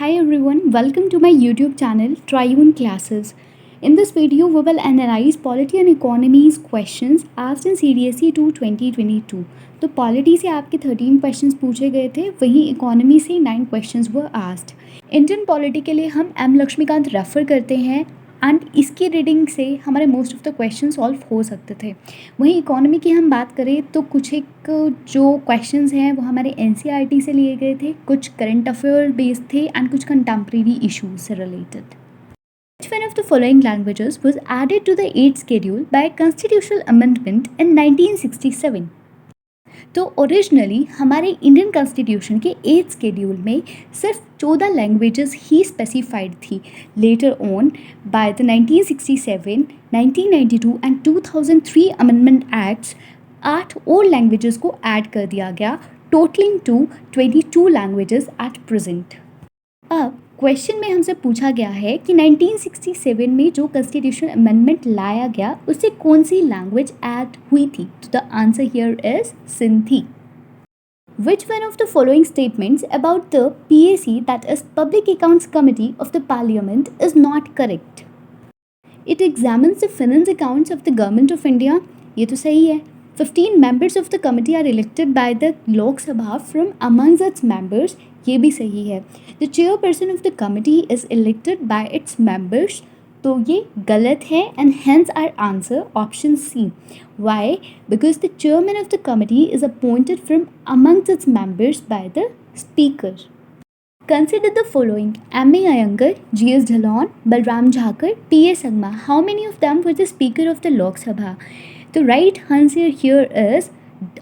Hi everyone, welcome to my YouTube channel Triune Classes. In this video, we will analyze Polity and Economy's questions asked in CDSE 2 2022. तो polity से आपके 13 questions पूछे गए थे, वहीं economy से 9 questions were asked. Indian polity के लिए हम एम लक्ष्मीकांत रेफ़र करते हैं एंड इसकी रीडिंग से हमारे most of the question solve हो सकते थे. वहीं इकोनॉमी की हम बात करें तो कुछ एक जो क्वेश्चंस हैं वो हमारे एनसीईआरटी से लिए गए थे, कुछ करंट अफेयर बेस्ड थे एंड कुछ कंटेम्प्रेरी इशूज से related. Which one of the following languages was added to the 8th schedule by a constitutional amendment in 1967? तो ओरिजिनली हमारे इंडियन कॉन्स्टिट्यूशन के 8th शेड्यूल में सिर्फ 14 लैंग्वेजेस ही स्पेसिफाइड थी. Later on by the 1967, 1992 and 2003 amendment acts 8 और languages को add कर दिया गया, totalling to 22 languages at present. अब क्वेश्चन में हमसे पूछा गया है कि 1967 में जो कॉन्स्टिट्यूशन अमेंडमेंट लाया गया उससे कौन सी लैंग्वेज ऐड हुई थी. तो the answer here is Sindhi. Which one of the following statements about the PAC, that is Public Accounts Committee of the Parliament, is not correct? It examines the finance accounts of the Government of India. ये तो सही है. 15 members of the committee are elected by the Lok Sabha from among its members. ये भी सही है. The chairperson of the committee is elected by its members. तो ये गलत है and hence our answer option C. Why? Because the chairman of the committee is appointed from amongst its members by the speaker. Consider the following: M.A. Iyengar, G.S. Dhillon, Balram Jhakar, P.A. Sangma. How many of them were the speaker of the Lok Sabha? तो right answer here is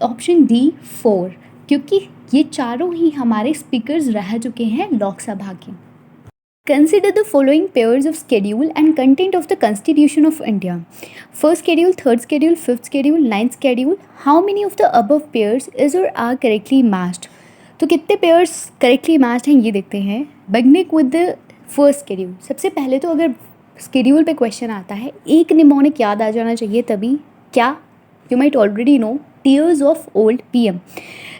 option D 4, क्योंकि ये चारों ही हमारे speakers रह चुके हैं लोकसभा के. Consider the following pairs of schedule and content of the Constitution of India. First schedule, third schedule, fifth schedule, ninth schedule. How many of the above pairs is or are correctly matched? तो कितने pairs correctly matched हैं ये देखते हैं. Beginning with the first schedule. सबसे पहले तो अगर schedule पे question आता है, एक निमोनिक याद आ जाना चाहिए तभी. क्या? You might already know, tears of old PM,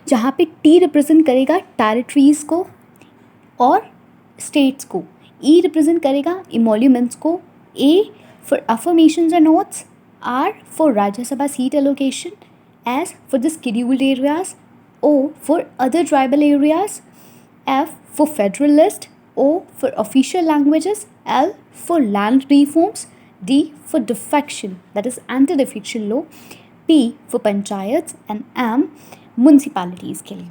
जहाँ पे टी रिप्रेजेंट करेगा टेरिटरीज़ को और स्टेट्स को, ई रिप्रेजेंट करेगा इमोल्यूमेंट्स को, A for affirmations and notes, R for Rajya Sabha seat allocation, S for the scheduled areas, O for other tribal areas, F for federalist, O for official languages, L for land reforms, D for defection, that is anti-defection law, P for panchayat and M municipalities के लिए.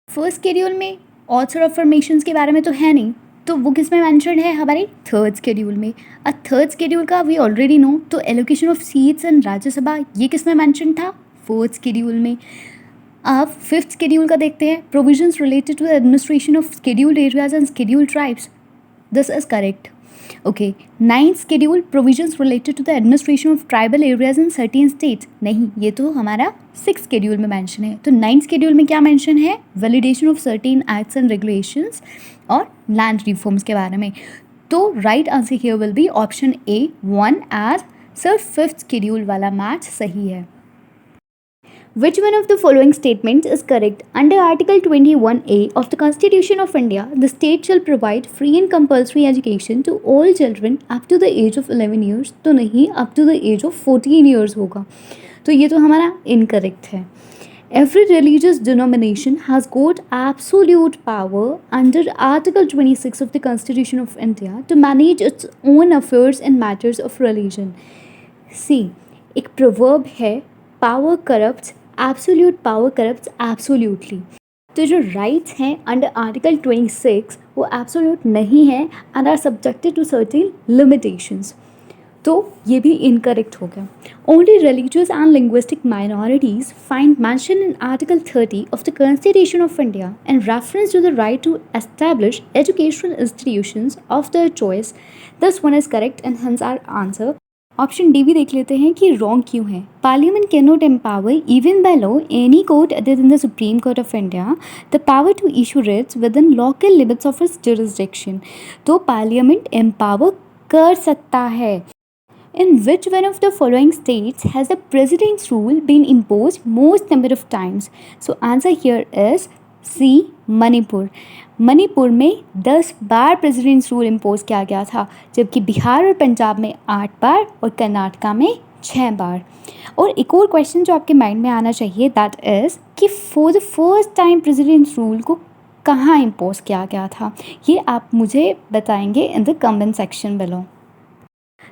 First schedule में ऑथ्स और affirmations के बारे में तो है नहीं, तो वो किस में मैंशन है? हमारे थर्ड शेड्यूल में. थर्ड शेड्यूल का वी ऑलरेडी नो, तो allocation of seats and Rajya Sabha ये किस में मैंशन था? फोर्थ शेड्यूल में. अब फिफ्थ शेड्यूल का देखते हैं. Provisions related to the administration of scheduled areas and scheduled tribes. This is correct. Okay. Ninth schedule, provisions related to the administration of tribal areas in certain states. नहीं, ये तो हमारा six schedule में mention है. तो ninth schedule में क्या mention है? Validation of certain acts and regulations और लैंड रिफॉर्म्स के बारे में. तो right answer here will be option A 1, as सिर्फ फिफ्थ शेड्यूल वाला मैच सही है. Which one of the following statements is correct? Under Article 21A of the Constitution of India, the state shall provide free and compulsory education to all children up to the age of 11 years. तो नहीं, up to the age of 14 years होगा. तो ये तो हमारा incorrect है. Every religious denomination has got absolute power under Article 26 of the Constitution of India to manage its own affairs in matters of religion. See, एक proverb है, power corrupts, absolute power corrupts absolutely. तो जो rights हैं under article 26 वो absolute नहीं है and are subjected to certain limitations. तो ये भी इनकरेक्ट हो गया. Only religious and linguistic minorities find mention in article 30 of the constitution of India in reference to the right to establish educational institutions of their choice. This one is correct and hence our answer. Option D भी देख लेते हैं कि wrong क्यों है. Parliament can not empower even by law any court other than the Supreme Court of India the power to issue writs within local limits of its jurisdiction. तो parliament empower कर सकता है. In which one of the following states has the president's rule been impose most number of times. So answer here is C, Manipur. Manipur में 10 बार presidents rule impose किया गया था, जबकि बिहार और पंजाब में 8 बार और कर्नाटका में 6 बार। और एक और क्वेश्चन जो आपके माइंड में आना चाहिए दैट इज़ कि for the first time presidents rule को कहाँ इम्पोज किया गया था, ये आप मुझे बताएंगे in the comment section below.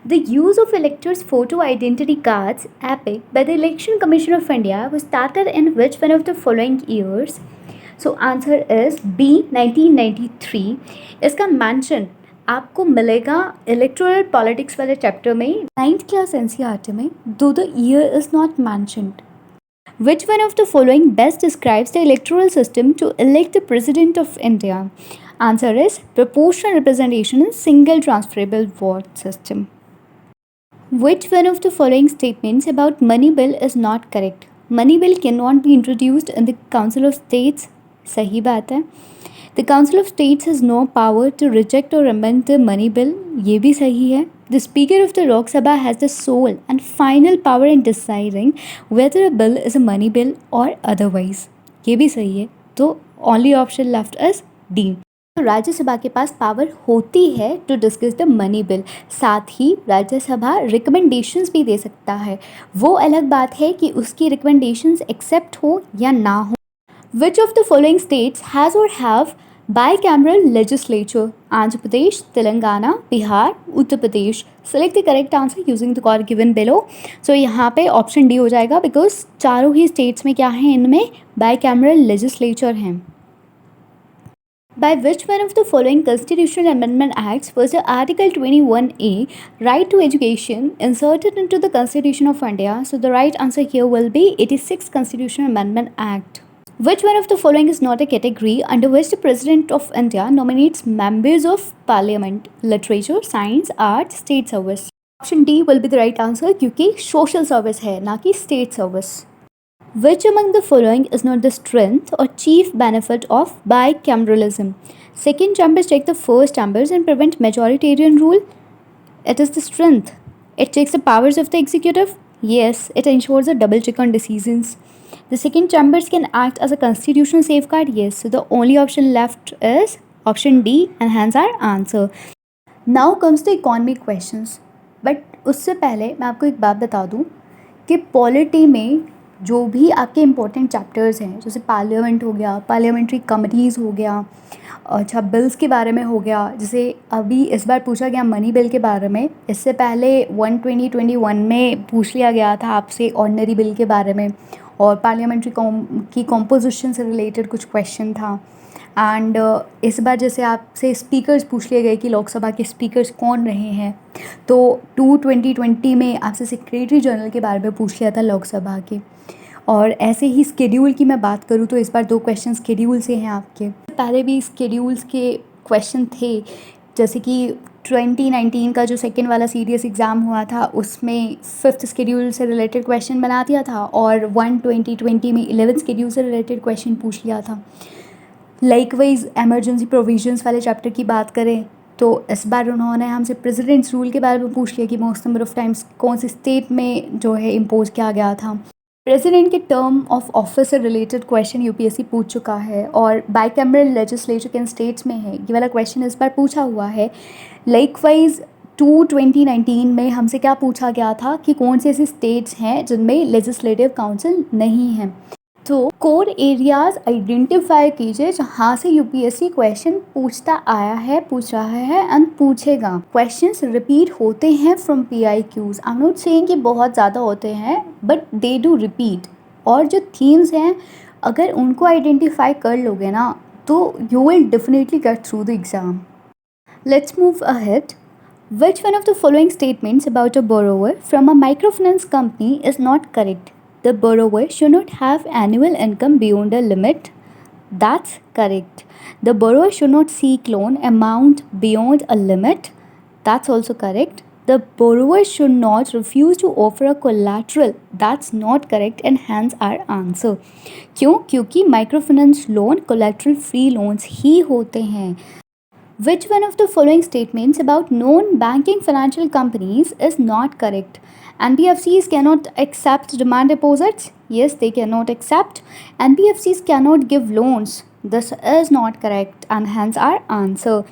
The use of electors' photo identity cards, EPIC, by the Election Commission of India was started in which one of the following years? So answer is B 1993. इसका mention आपको मिलेगा electoral politics वाले chapter में 9th class NCERT में, though the year is not mentioned. Which one of the following best describes the electoral system to elect the President of India? Answer is proportional representation in single transferable vote system. Which one of the following statements about money bill is not correct? Money bill cannot be introduced in the Council of States. सही बात है. The Council of States has no power to reject or amend the money bill. ये भी सही है. The Speaker of the Lok Sabha has the sole and final power in deciding whether a bill is a money bill or otherwise. ये भी सही है. तो only option left is D. Rajya Sabha के पास पावर होती है to discuss the money bill, साथ ही राज्यसभा रिकमेंडेशंस भी दे सकता है. वो अलग बात है कि उसकी रिकमेंडेशंस एक्सेप्ट हो या ना हो. Which of the following states has और have bicameral legislature? Andhra Pradesh, Telangana, Bihar, Uttar Pradesh. Select the correct answer using the code given below. So यहाँ पे ऑप्शन डी हो जाएगा बिकॉज चारों ही स्टेट्स में क्या है, इनमें बाई कैमरल लेजिस्लेचर हैं. By which one of the following constitutional amendment acts was the Article 21A, right to education, inserted into the Constitution of India? So the right answer here will be 86th Constitutional Amendment Act. Which one of the following is not a category under which the President of India nominates members of Parliament? Literature, science, arts, state service. Option D will be the right answer क्योंकि social service है, ना कि state service. Which among the following is not the strength or chief benefit of bicameralism? Second chambers check the first chambers and prevent majoritarian rule. It is the strength. It checks the powers of the executive. Yes, it ensures a double check on decisions. The second chambers can act as a constitutional safeguard. Yes, so the only option left is option D and hence our answer. Now comes the economic questions. But उससे पहले मैं आपको एक बात बता दूँ कि polity में जो भी आपके इम्पोर्टेंट चैप्टर्स हैं, जैसे पार्लियामेंट हो गया, पार्लियामेंट्री कमिटीज़ हो गया, अच्छा बिल्स के बारे में हो गया, जैसे अभी इस बार पूछा गया मनी बिल के बारे में, इससे पहले 1/2021 में पूछ लिया गया था आपसे ऑर्डिनरी बिल के बारे में, और पार्लियामेंट्री की कॉम्पोजिशन से रिलेटेड कुछ क्वेश्चन था. एंड इस बार जैसे आपसे स्पीकर्स पूछ लिए गए कि लोकसभा के स्पीकर्स कौन रहे हैं, तो 2020 में आपसे सेक्रेटरी जनरल के बारे में पूछ लिया था लोकसभा के. और ऐसे ही स्केड्यूल की मैं बात करूँ तो इस बार 2 क्वेश्चन स्केड्यूल से हैं आपके. पहले भी स्केड्यूल्स के क्वेश्चन थे, जैसे कि 2019 का जो सेकेंड वाला सीडीएस एग्ज़ाम हुआ था उसमें 5th स्केड्यूल से रिलेटेड क्वेश्चन बना दिया था, और 2020 में 11th स्केड्यूल से रिलेटेड क्वेश्चन पूछ लिया था. लाइकवाइज एमरजेंसी प्रोविजंस वाले चैप्टर की बात करें तो इस बार उन्होंने हमसे प्रेसिडेंट्स रूल के बारे में पूछ लिया कि मोस्ट नंबर ऑफ टाइम्स कौन से स्टेट में जो है इम्पोज किया गया था. प्रेसिडेंट के टर्म ऑफ ऑफिस से रिलेटेड क्वेश्चन यूपीएससी पूछ चुका है, और बाईकैमरल लेजिस्लेचर किन स्टेट्स में है ये वाला क्वेश्चन इस बार पूछा हुआ है. लाइकवाइज 2019 में हमसे क्या पूछा गया था कि कौन से ऐसे स्टेट्स हैं जिनमें लेजिस्लेटिव काउंसिल नहीं है. तो कोर एरियाज़ आइडेंटिफाई कीजिए जहाँ से यूपीएससी क्वेश्चन पूछता आया है, पूछ रहा है एंड पूछेगा. क्वेश्चंस रिपीट होते हैं from PIQs. I am not saying कि बहुत ज़्यादा होते हैं, बट दे डू रिपीट. और जो थीम्स हैं अगर उनको आइडेंटिफाई कर लोगे ना तो you will definitely get through the exam. Let's move ahead. Which one of the following statements about a borrower from a microfinance company is not correct? The borrower should not have annual income beyond a limit. That's correct. The borrower should not seek loan amount beyond a limit. That's also correct. The borrower should not refuse to offer a collateral. That's not correct and hence our answer. क्यों? क्योंकि microfinance loan collateral free loans ही होते हैं. Which one of the following statements about non-banking financial companies is not correct? NBFCs cannot accept demand deposits. Yes, they cannot accept. NBFCs cannot give loans. This is not correct and hence our answer.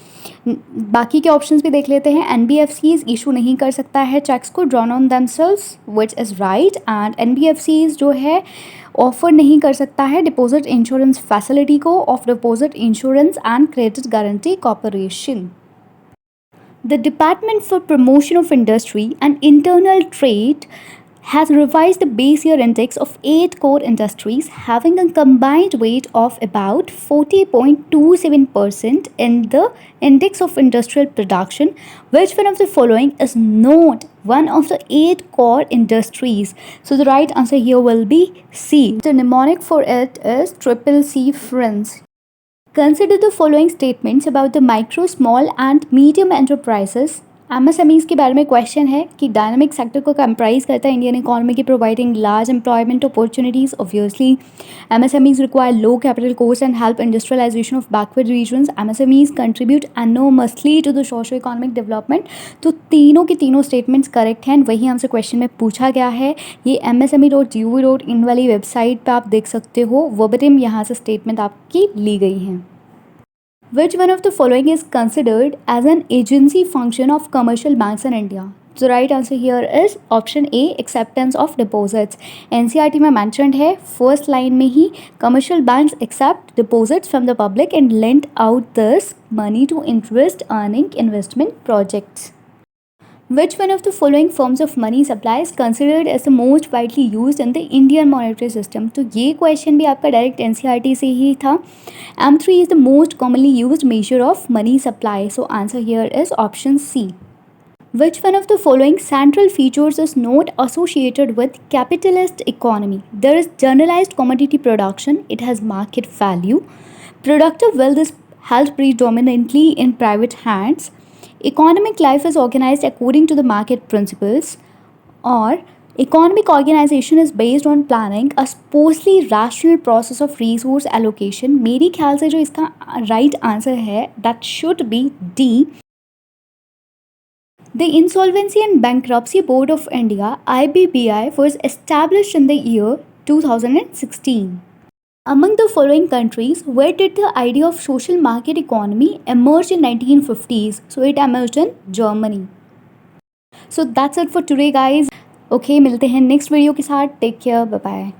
बाकी के options भी देख लेते हैं। NBFCs issue नहीं कर सकता है चेक्स को drawn on themselves, which is right. And NBFCs जो है ऑफर नहीं कर सकता है डिपॉजिट इंश्योरेंस फैसिलिटी को of deposit insurance and credit guarantee corporation. The Department for Promotion of Industry and Internal Trade has revised the base year index of 8 core industries having a combined weight of about 40.27% in the index of industrial production. Which one of the following is not one of the 8 core industries? So the right answer here will be C. The mnemonic for it is triple C, friends. Consider the following statements about the micro, small and medium enterprises. MSMEs के बारे में question है कि dynamic sector को comprise करता है Indian economy की providing large employment opportunities. Obviously MSMEs require low capital cost and help industrialisation of backward regions. MSMEs contribute enormously to the socio economic development. तो तीनों के तीनों स्टेटमेंट्स करेक्ट हैं, वही हमसे क्वेश्चन में पूछा गया है। ये MSME.gov.in वाली वेबसाइट पर आप देख सकते हो, वर्बटिम यहाँ से स्टेटमेंट आपकी ली गई हैं। Which one of the following is considered as an agency function of commercial banks in India? The right answer here is option A, acceptance of deposits. NCERT में mentioned है first line में ही, commercial banks accept deposits from the public and lend out this money to interest earning investment projects. Which one of the following forms of money supply is considered as the most widely used in the Indian monetary system? तो ये question भी आपका direct NCERT से ही था। M3 is the most commonly used measure of money supply. So answer here is option C. Which one of the following central features is not associated with capitalist economy? There is generalized commodity production. It has market value. Productive wealth is held predominantly in private hands. Economic life is organized according to the market principles, or economic organization is based on planning, a supposedly rational process of resource allocation. मेरी ख्याल से जो इसका right answer है that should be D. The Insolvency and Bankruptcy Board of India (IBBI) was established in the year 2016. Among the following countries, where did the idea of social market economy emerge in 1950s? So it emerged in Germany. So that's it for today, guys. Okay, मिलते हैं next video के साथ. Take care. Bye bye.